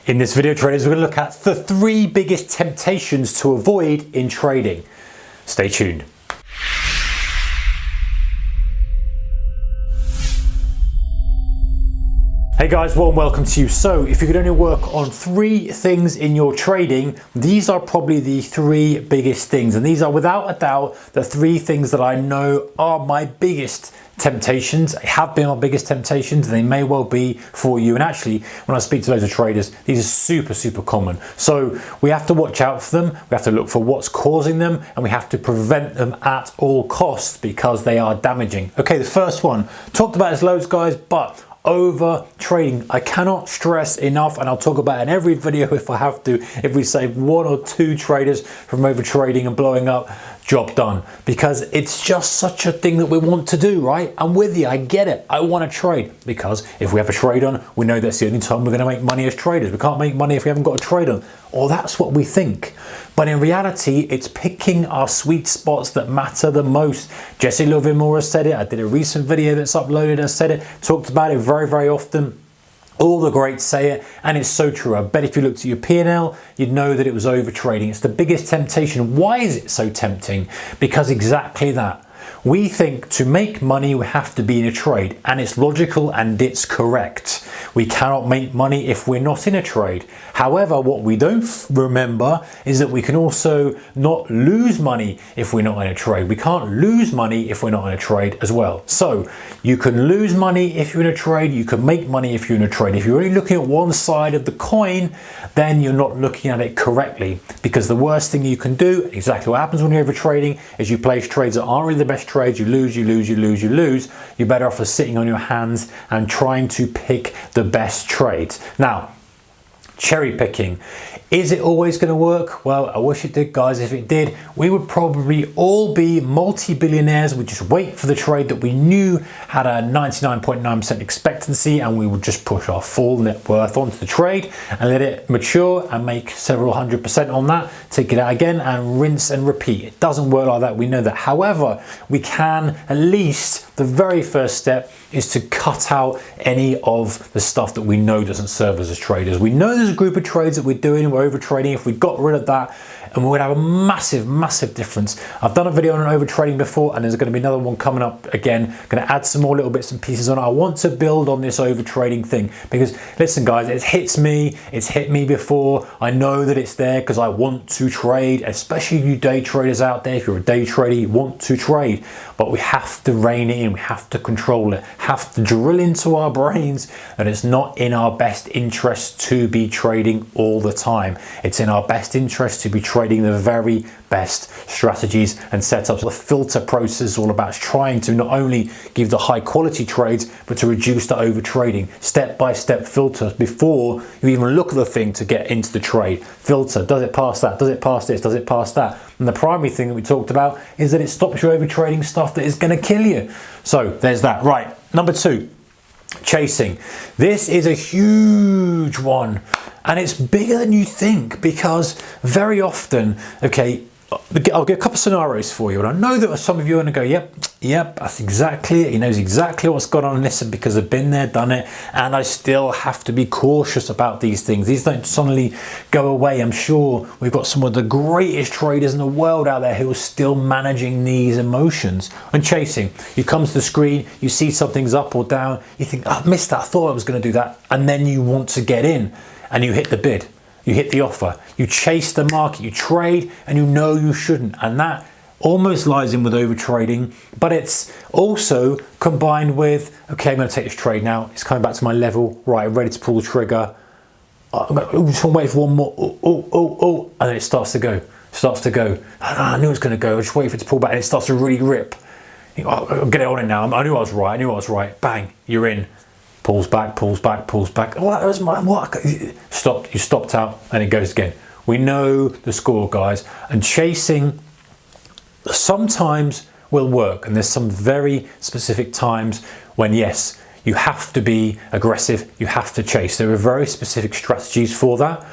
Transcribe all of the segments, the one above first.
In this video, traders, we're going to look at the 3 biggest temptations to avoid in trading. Stay tuned. Hey guys, warm welcome to you. So if you could only work on 3 things in your trading, these are probably the 3 biggest things. And these are without a doubt the 3 things that I know are my biggest temptations. They have been my biggest temptations. They may well be for you. And actually, when I speak to loads of traders, these are super common. So we have to watch out for them. We have to look for what's causing them, and we have to prevent them at all costs because they are damaging. Okay, the first one, talked about this loads, guys, but over trading. I cannot stress enough, and I'll talk about it in every video if I have to, if we save 1 or 2 traders from over trading and blowing up, job done. Because it's just such a thing that we want to do, right? I'm with you, I get it. I want to trade because if we have a trade on, we know that's the only time we're going to make money as traders. We can't make money if we haven't got a trade on. Or that's what we think. But in reality, it's picking our sweet spots that matter the most. Jesse Lovimore has said it. I did a recent video that's uploaded and said it, talked about it very often. All the greats say it, and it's so true. I bet if you looked at your P&L, you'd know that it was overtrading. It's the biggest temptation. Why is it so tempting? Because exactly that. We think to make money, we have to be in a trade, and it's logical and it's correct. We cannot make money if we're not in a trade. However, what we don't remember is that we can also not lose money if we're not in a trade. We can't lose money if we're not in a trade as well. So you can lose money if you're in a trade, you can make money if you're in a trade. If you're only looking at one side of the coin, then you're not looking at it correctly, because the worst thing you can do, exactly what happens when you're overtrading, is you place trades that aren't really the best trades. You lose. You're better off sitting on your hands and trying to pick the best trades. Now, cherry picking. Is it always going to work? Well, I wish it did, guys. If it did, we would probably all be multi-billionaires. We'd just wait for the trade that we knew had a 99.9% expectancy, and we would just push our full net worth onto the trade and let it mature and make several 100% on that, take it out again and rinse and repeat. It doesn't work like that. We know that. However, we can at least, the very first step is to cut out any of the stuff that we know doesn't serve us as traders. We know there's a group of trades that we're doing, we're overtrading. If we got rid of that, and we would have a massive difference. I've done a video on overtrading before, and there's going to be another one coming up again. Going to add some more little bits and pieces on it. I want to build on this overtrading thing because, listen guys, it hits me. It's hit me before. I know that it's there because I want to trade, especially you day traders out there. If you're a day trader, you want to trade, but we have to rein it in. We have to control it. Have to drill into our brains that it's not in our best interest to be trading all the time. It's in our best interest to be trading the very best strategies and setups. The filter process is all about trying to not only give the high quality trades, but to reduce the overtrading. Step-by-step filters before you even look at the thing to get into the trade. Filter, does it pass that? Does it pass this? Does it pass that? And the primary thing that we talked about is that it stops you overtrading stuff that is going to kill you. So there's that. Right, number 2. Chasing. This is a huge one, and it's bigger than you think, because very often, okay, I'll get a couple of scenarios for you, and I know that some of you are going to go, yep, that's exactly it. He knows exactly what's gone on. Listen, because I've been there, done it, and I still have to be cautious about these things. These don't suddenly go away. I'm sure we've got some of the greatest traders in the world out there who are still managing these emotions. And chasing, you come to the screen, you see something's up or down, you think, oh, I missed that, I thought I was going to do that, and then you want to get in, and you hit the bid. You hit the offer, you chase the market, you trade, and you know you shouldn't. And that almost lies in with overtrading, but it's also combined with, okay, I'm going to take this trade now. It's coming back to my level. Right, I'm ready to pull the trigger. I'm just going to wait for one more. Oh, and then it starts to go. I knew it was going to go. I just wait for it to pull back, and it starts to really rip. I'll get it on it now. I knew I was right. Bang, you're in. Pulls back. What? Stopped. You stopped out, and it goes again. We know the score, guys. And chasing sometimes will work, and there's some very specific times when, yes, you have to be aggressive. You have to chase. There are very specific strategies for that.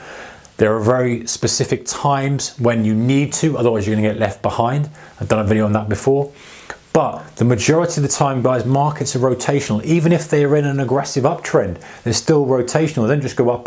There are very specific times when you need to, otherwise you're going to get left behind. I've done a video on that before. But the majority of the time, guys, markets are rotational. Even if they're in an aggressive uptrend, they're still rotational. They don't just go up.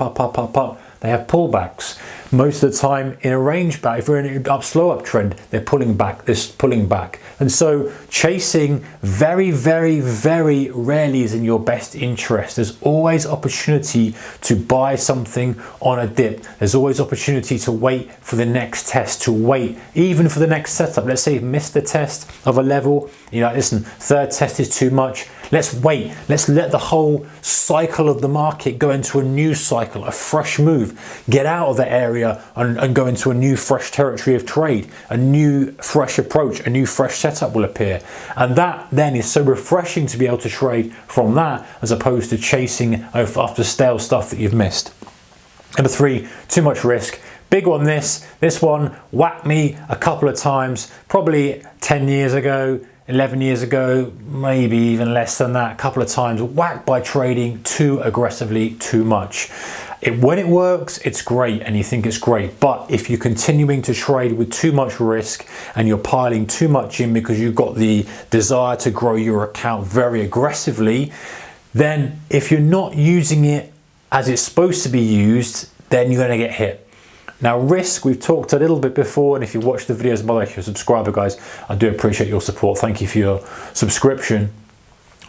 they have pullbacks. Most of the time in a range back, if we're in a slow uptrend, they're pulling back, And so chasing very, very, very rarely is in your best interest. There's always opportunity to buy something on a dip. There's always opportunity to wait for the next test, to wait even for the next setup. Let's say you've missed the test of a level, you're like, listen, third test is too much. Let's wait. Let's let the whole cycle of the market go into a new cycle, a fresh move. Get out of the area and go into a new fresh territory of trade. A new fresh approach, a new fresh setup will appear. And that then is so refreshing to be able to trade from that as opposed to chasing after stale stuff that you've missed. Number 3, too much risk. Big one this one whacked me a couple of times, probably 10 years ago, 11 years ago, maybe even less than that, a couple of times, whacked by trading too aggressively, too much. When it works, it's great and you think it's great. But if you're continuing to trade with too much risk and you're piling too much in because you've got the desire to grow your account very aggressively, then if you're not using it as it's supposed to be used, then you're going to get hit. Now risk, we've talked a little bit before, and if you watch the videos, by the way, if you're a subscriber, guys, I do appreciate your support. Thank you for your subscription.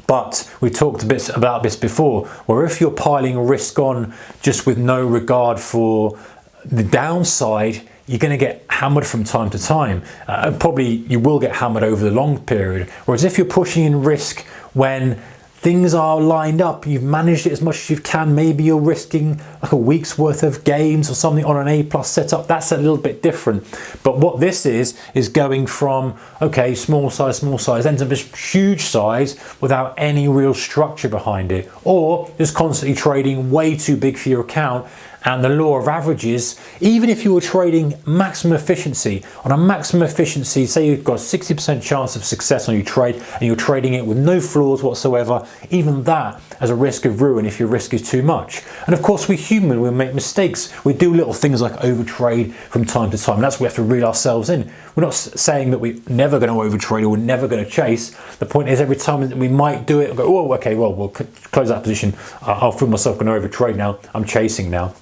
But we talked a bit about this before, where if you're piling risk on just with no regard for the downside, you're going to get hammered from time to time. Probably you will get hammered over the long period. Whereas if you're pushing in risk when things are lined up, you've managed it as much as you can, maybe you're risking like a week's worth of gains or something on an A+ setup, that's a little bit different. But what this is going from, okay, small size, ends up as huge size without any real structure behind it, or just constantly trading way too big for your account. And the law of averages, even if you were trading maximum efficiency, on a maximum efficiency, say you've got a 60% chance of success on your trade and you're trading it with no flaws whatsoever, even that has a risk of ruin if your risk is too much. And of course, we're human, we make mistakes. We do little things like overtrade from time to time. That's what we have to reel ourselves in. We're not saying that we're never going to overtrade or we're never going to chase. The point is every time that we might do it, we'll go, oh, okay, well, we'll close that position. I'll feel myself going to overtrade now. I'm chasing now.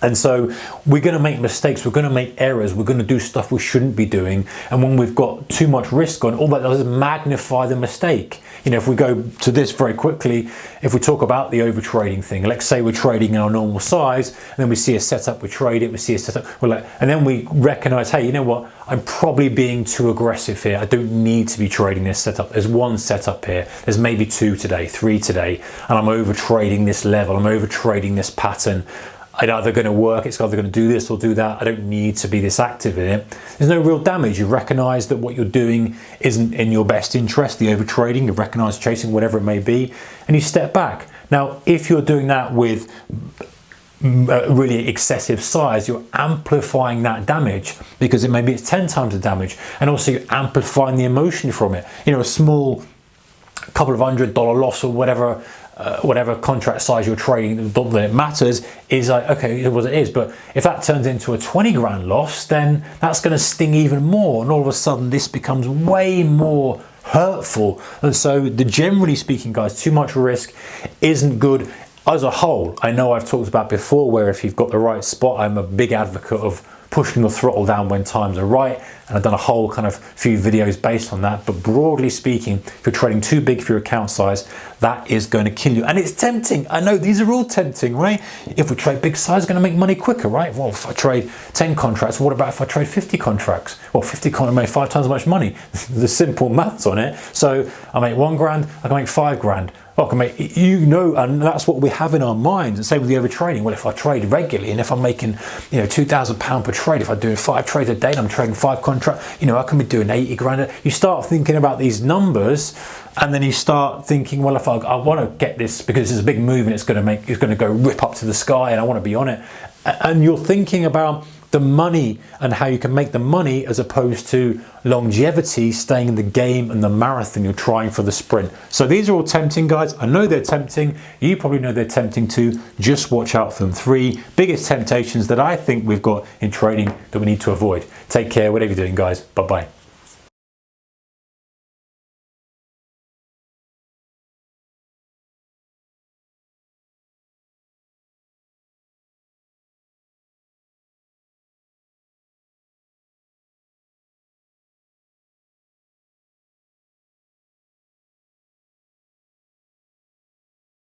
And so we're going to make mistakes, we're going to make errors, we're going to do stuff we shouldn't be doing. And when we've got too much risk on, all that does is magnify the mistake. You know, if we go to this very quickly, if we talk about the overtrading thing, let's say we're trading in our normal size, and then we see a setup, we trade it, we see a setup, and then we recognize, hey, you know what, I'm probably being too aggressive here. I don't need to be trading this setup. There's one setup here, there's maybe 2 today, 3 today, and I'm overtrading this level, I'm overtrading this pattern. It's either going to work, it's either going to do this or do that. I don't need to be this active in it. There's no real damage. You recognize that what you're doing isn't in your best interest, the overtrading, you recognize chasing, whatever it may be, and you step back. Now, if you're doing that with really excessive size, you're amplifying that damage because maybe it's 10 times the damage, and also you're amplifying the emotion from it. You know, a small couple of $100 loss or whatever contract size you're trading, that it matters is like, okay, it was what it is. But if that turns into a 20 grand loss, then that's going to sting even more, and all of a sudden this becomes way more hurtful. And so generally speaking, guys, too much risk isn't good as a whole. I know I've talked about before where if you've got the right spot, I'm a big advocate of pushing the throttle down when times are right, and I've done a whole kind of few videos based on that. But broadly speaking, if you're trading too big for your account size, that is going to kill you. And it's tempting. I know these are all tempting, right? If we trade big size, it's going to make money quicker, right? Well, if I trade 10 contracts, what about if I trade 50 contracts? Well, 50 contracts make 5 times as much money. There's simple maths on it. So I make 1 grand, I can make 5 grand. Well, I can make, you know, and that's what we have in our minds. And same with the overtrading. Well, if I trade regularly, and if I'm making, you know, £2,000 per trade, if I'm doing 5 trades a day and I'm trading 5 contracts, you know, I can be doing 80 grand. You start thinking about these numbers, and then you start thinking, well, if I want to get this because it's a big move and it's going to go rip up to the sky, and I want to be on it. And you're thinking about the money and how you can make the money as opposed to longevity, staying in the game and the marathon. You're trying for the sprint. So these are all tempting, guys. I know they're tempting. You probably know they're tempting too. Just watch out for them. 3 biggest temptations that I think we've got in trading that we need to avoid. Take care, whatever you're doing, guys. Bye-bye.